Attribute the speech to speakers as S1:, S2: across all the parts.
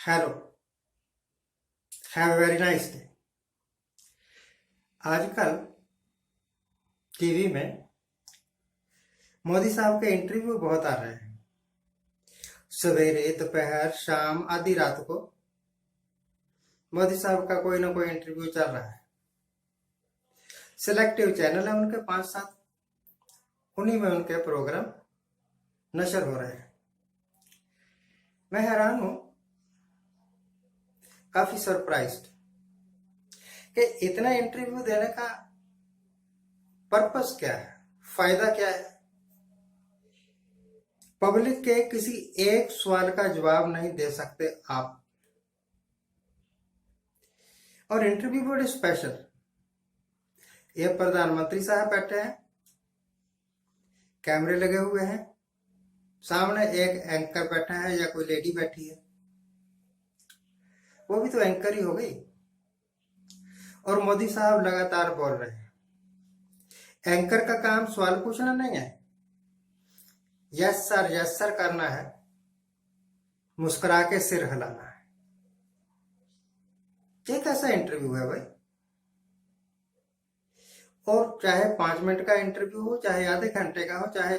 S1: Hello, have a very nice day. आजकल TV में मोदी साहब के इंटरव्यू बहुत आ रहे हैं। सवेरे, दोपहर, शाम आधी रात को मोदी साहब का कोई ना कोई इंटरव्यू चल रहा है। सिलेक्टिव चैनल है उनके 5-7, उन्हीं में उनके प्रोग्राम नशर हो रहे हैं। मैं हैरान हूं, काफी सरप्राइज्ड कि इतना इंटरव्यू देने का पर्पस क्या है, फायदा क्या है। पब्लिक के किसी एक सवाल का जवाब नहीं दे सकते आप, और इंटरव्यू बड़े स्पेशल। ये प्रधानमंत्री साहब बैठे हैं, कैमरे लगे हुए हैं, सामने एक एंकर बैठा है या कोई लेडी बैठी है, वो भी तो एंकर ही हो गई। और मोदी साहब लगातार बोल रहे हैं। एंकर का काम सवाल पूछना नहीं है, यस सर करना है, मुस्कुरा के सिर हिलाना है। ये कैसा इंटरव्यू है भाई? और चाहे 5 मिनट का इंटरव्यू हो, चाहे आधे घंटे का हो, चाहे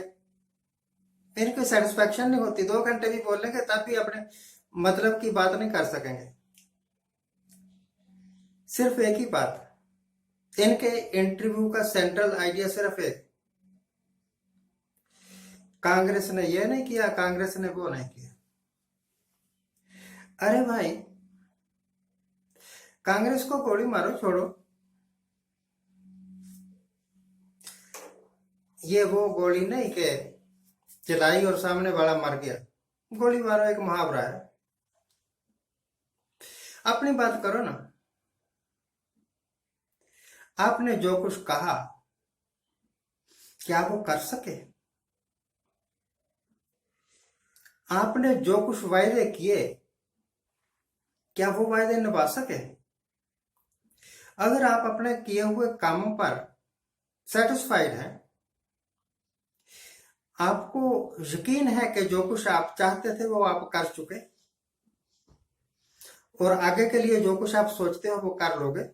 S1: इनकी सेटिस्फेक्शन नहीं होती, 2 घंटे भी बोल लेंगे तब भी अपने मतलब की बात नहीं कर सकेंगे। सिर्फ एक ही बात, इनके इंटरव्यू का सेंट्रल आइडिया सिर्फ एक, कांग्रेस ने ये नहीं किया, कांग्रेस ने वो नहीं किया। अरे भाई, कांग्रेस को गोली मारो छोड़ो, ये वो गोली नहीं कि चलाई और सामने वाला मर गया। गोली मारो एक मुहावरा है। अपनी बात करो ना। आपने जो कुछ कहा, क्या वो कर सके? आपने जो कुछ वायदे किए, क्या वो वायदे निभा सके? अगर आप अपने किए हुए कामों पर सेटिस्फाइड हैं, आपको यकीन है कि जो कुछ आप चाहते थे वो आप कर चुके, और आगे के लिए जो कुछ आप सोचते हो वो कर लोगे,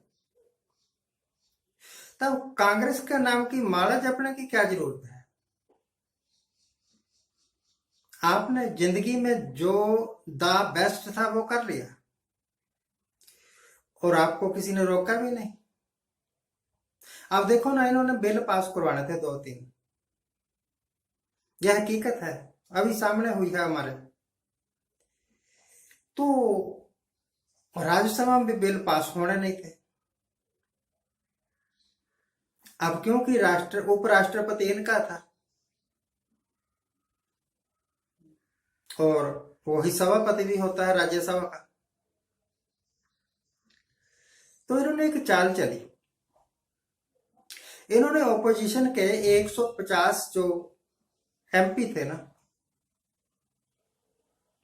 S1: तब कांग्रेस के नाम की माला जपने की क्या जरूरत है? आपने जिंदगी में जो द बेस्ट था वो कर लिया, और आपको किसी ने रोका भी नहीं। अब देखो ना, इन्होंने बिल पास करवाने थे 2-3, यह हकीकत है, अभी सामने हुई है हमारे। तो राज्यसभा में भी बिल पास होने नहीं थे। अब क्योंकि उपराष्ट्रपति इनका था और वही सभापति भी होता है राज्यसभा का, तो इन्होंने एक चाल चली। इन्होंने ओपोजिशन के 150 जो एमपी थे ना,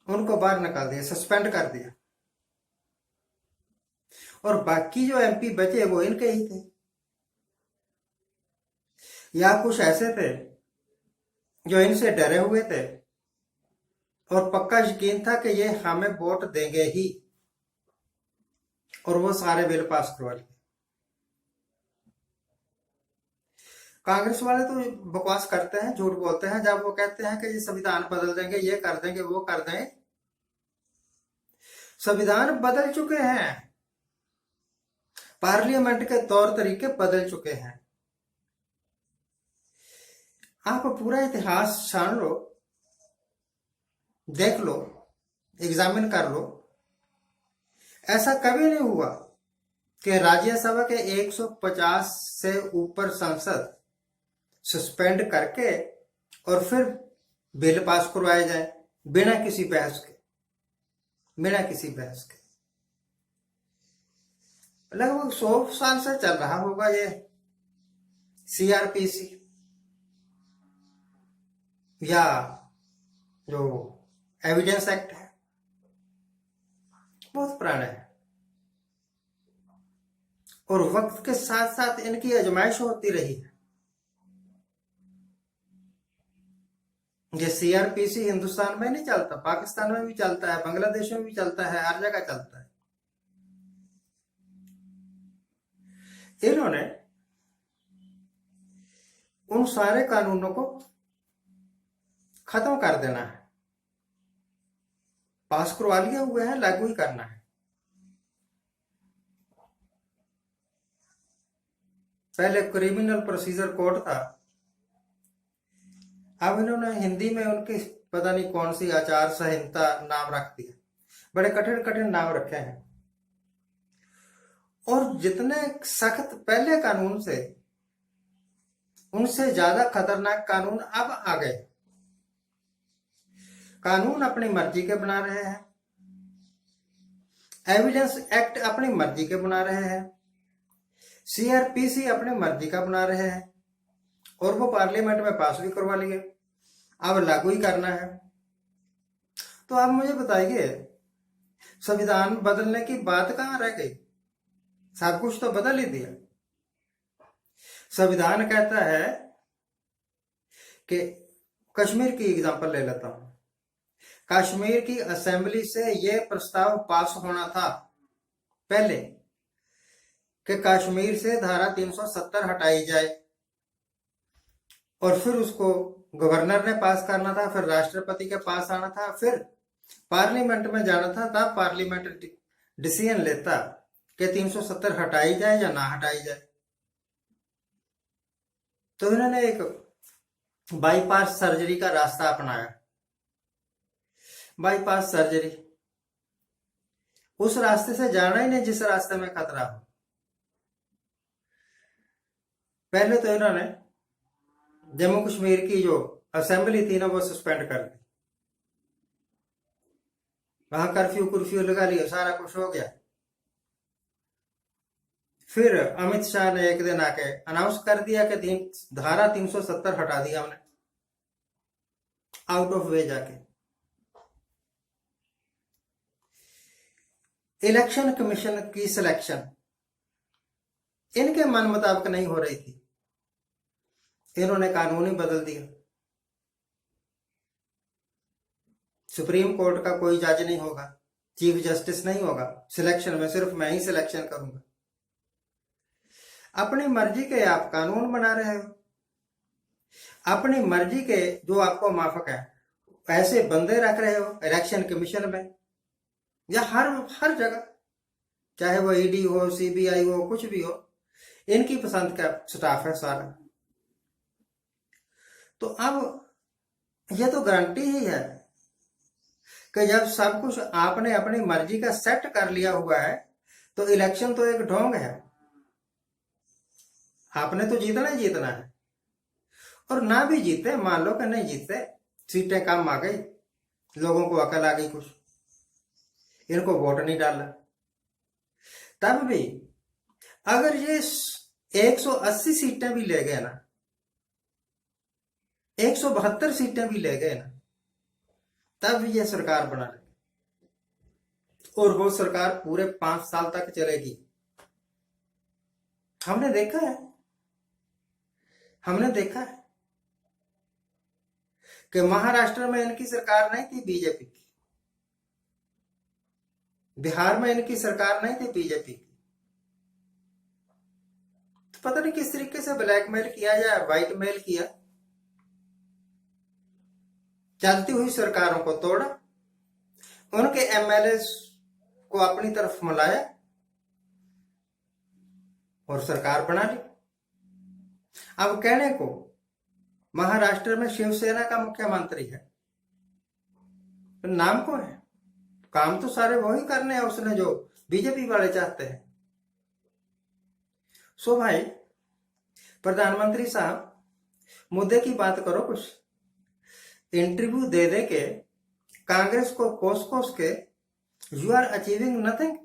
S1: उनको बाहर निकाल दिया, सस्पेंड कर दिया, और बाकी जो एमपी बचे वो इनके ही थे, या कुछ ऐसे थे जो इनसे डरे हुए थे और पक्का यकीन था कि ये हमें वोट देंगे ही, और वो सारे बिल पास करवा लिए। कांग्रेस वाले तो बकवास करते हैं, झूठ बोलते हैं जब वो कहते हैं कि ये संविधान बदल देंगे, ये कर देंगे, वो कर देंगे। संविधान बदल चुके हैं, पार्लियामेंट के तौर तरीके बदल चुके हैं। आप पूरा इतिहास छान लो, देख लो, एग्जामिन कर लो। ऐसा कभी नहीं हुआ कि राज्यसभा के 150 से ऊपर सांसद सस्पेंड करके और फिर बिल पास करवाए जाए बिना किसी बहस के, बिना किसी बहस के। लगभग 100 साल से चल रहा होगा ये सीआरपीसी, या जो एविडेंस एक्ट है, बहुत पुराना है, और वक्त के साथ साथ इनकी आजमाइश होती रही है। ये सीआरपीसी हिंदुस्तान में नहीं चलता, पाकिस्तान में भी चलता है, बांग्लादेश में भी चलता है, हर जगह चलता है। इन्होंने उन सारे कानूनों को खत्म कर देना है, पास करवा लिए हुए हैं, लागू ही करना है। पहले क्रिमिनल प्रोसीजर कोड था, अब इन्होंने हिंदी में उनकी पता नहीं कौन सी आचार संहिता नाम रख दिया, बड़े कठिन कठिन नाम रखे हैं। और जितने सख्त पहले कानून से, उनसे ज्यादा खतरनाक कानून अब आ गए। कानून अपनी मर्जी के बना रहे हैं, एविडेंस एक्ट अपनी मर्जी के बना रहे हैं, सीआरपीसी अपनी मर्जी का बना रहे हैं, और वो पार्लियामेंट में पास भी करवा लिए, अब लागू ही करना है। तो आप मुझे बताइए, संविधान बदलने की बात कहां रह गई? सब कुछ तो बदल ही दिया। संविधान कहता है कि कश्मीर की एग्जांपल ले लेता हूं, कश्मीर की असेंबली से यह प्रस्ताव पास होना था पहले कि कश्मीर से धारा 370 हटाई जाए, और फिर उसको गवर्नर ने पास करना था, फिर राष्ट्रपति के पास आना था, फिर पार्लियामेंट में जाना था, तब पार्लियामेंट डिसीजन लेता कि 370 हटाई जाए या ना हटाई जाए। तो इन्होंने एक बाईपास सर्जरी का रास्ता अपनाया। बाईपास सर्जरी, उस रास्ते से जाना ही नहीं जिस रास्ते में खतरा हो। पहले तो इन्होंने जम्मू कश्मीर की जो असेंबली थी ना, वो सस्पेंड कर दी, वहां कर्फ्यू लगा लिया, सारा कुछ हो गया। फिर अमित शाह ने एक दिन आके अनाउंस कर दिया कि धारा 370 हटा दिया हमने, आउट ऑफ वे जाके। इलेक्शन कमीशन की सिलेक्शन इनके मन मुताबिक नहीं हो रही थी, इन्होंने कानून ही बदल दिया। सुप्रीम कोर्ट का कोई जज नहीं होगा, चीफ जस्टिस नहीं होगा, सिलेक्शन में सिर्फ मैं ही सिलेक्शन करूंगा। अपनी मर्जी के आप कानून बना रहे हो, अपनी मर्जी के जो आपको माफक है ऐसे बंदे रख रहे हो इलेक्शन कमीशन में या हर जगह, चाहे वो ईडी हो, सीबीआई हो, कुछ भी हो, इनकी पसंद का स्टाफ है सारा। तो अब यह तो गारंटी ही है कि जब सब कुछ आपने अपनी मर्जी का सेट कर लिया हुआ है, तो इलेक्शन तो एक ढोंग है, आपने तो जीतना ही जीतना है। और ना भी जीते, मान लो कि नहीं जीते, सीटें कम आ गई, लोगों को अकल आ गई, कुछ इनको वोट नहीं डाला, तब भी अगर ये 180 सीटें भी ले गए ना, 172 सीटें भी ले गए ना, तब भी ये सरकार बना लेगी, और वो सरकार पूरे 5 साल तक चलेगी। हमने देखा है कि महाराष्ट्र में इनकी सरकार नहीं थी बीजेपी की, बिहार में इनकी सरकार नहीं थी बीजेपी की, तो पता नहीं किस तरीके से ब्लैकमेल किया जाए, व्हाइट मेल किया, चलती हुई सरकारों को तोड़ा, उनके एमएलए को अपनी तरफ मिलाया और सरकार बना ली। अब कहने को महाराष्ट्र में शिवसेना का मुख्यमंत्री है, तो नाम को है, काम तो सारे वही करने हैं उसने जो बीजेपी वाले चाहते हैं। सो भाई प्रधानमंत्री साहब, मुद्दे की बात करो, कुछ इंटरव्यू दे के कांग्रेस को कोस के यू आर अचीविंग नथिंग।